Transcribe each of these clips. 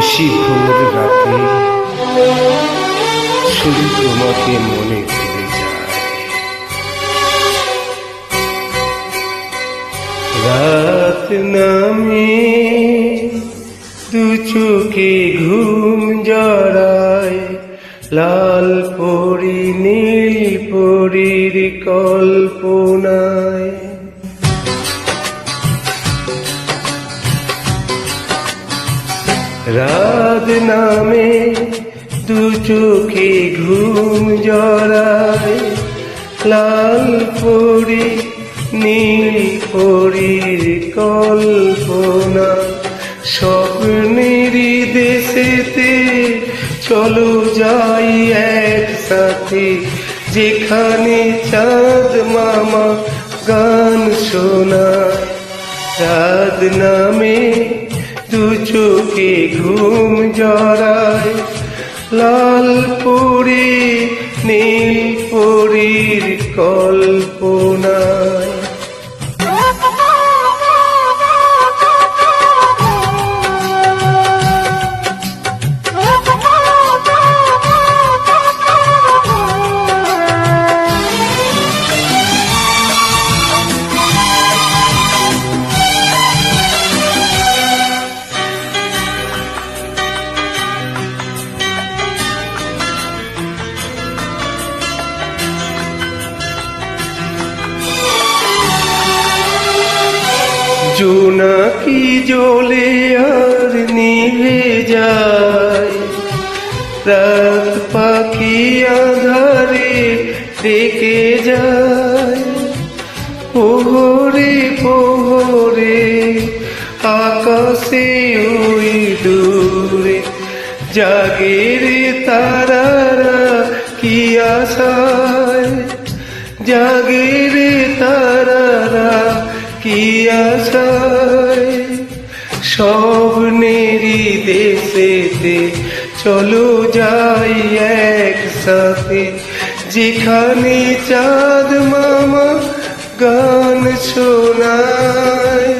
নিশিভোর রাতে শুধু তোমাকে মনে ভেবে যায়। রাত নামে দু চোখে ঘুম জড়ায়, লাল পরি নীল পরির কল্পনায়। রাত নামে দু চোখে ঘুম জড়ায়, লাল পরি নীল পরির কল্পনা। স্বপ্নেরই দেশেতে চলো যাই একসাথে, যেখানে চাঁদ মামা গান শোনায়। রাত নামে দু চোখে ঘুম জড়ায়, লাল পরি নীল পরির কল্পনায়। জোনাকি জ্বলে আর নিভে যায়, রাত পাখি আঁধারে ডেকে যায়। প্রহরে প্রহরে আকাশে ওই দূরে জাগে রে তারারা কি আশায়, জাগে রে তারারা কি আশায়। স্বপ্নেরই দেশেতে চলো যাই একসাথে, যেখানে চাঁদ মামা গান শোনায়।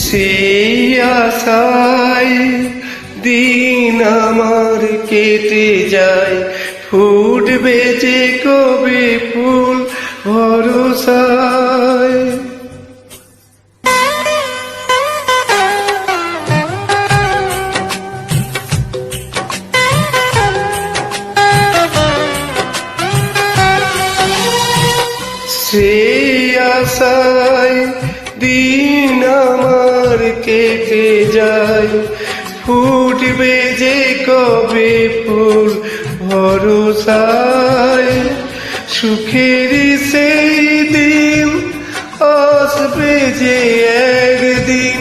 সেই আশায় দিন আমার কেটে যায়, ফুটবে যে কবে ফুল ভরসায়। সেই আশায় দিন আমার কেটে যায়, ফুটবে যে কবে ফুল ভরসায়। সুখের সেই দিন আসবে যে একদিন,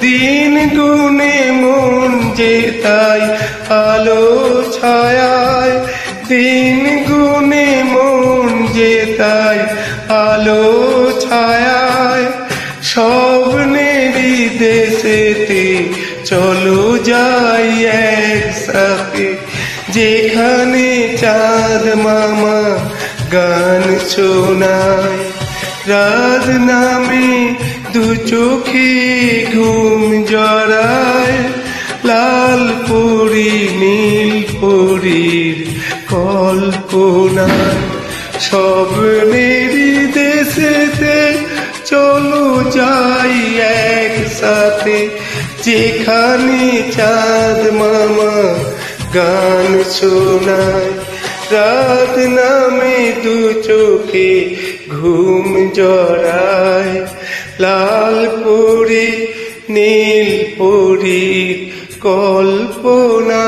দিন গুনে মন যে তাই আলো ছায়ায়। দিন গুনে মন যে তাই আলো ছায়ায়। স্বপ্নেরই দেশেতে চলো যাই একসাথে, যেখানে চাঁদ মামা গান শোনায়। রাত নামে দু চোখে ঘুম জড়ায়, লাল পরি নীল পরির কল্পনায়। স্বপ্নেরই দেশেতে চলো যাই একসাথে, যেখানে চাঁদ মামা গান শোনায়। রাত নামে দু চোখে ঘুম জড়ায়, লাল পরি নীল পরির কল্পনা।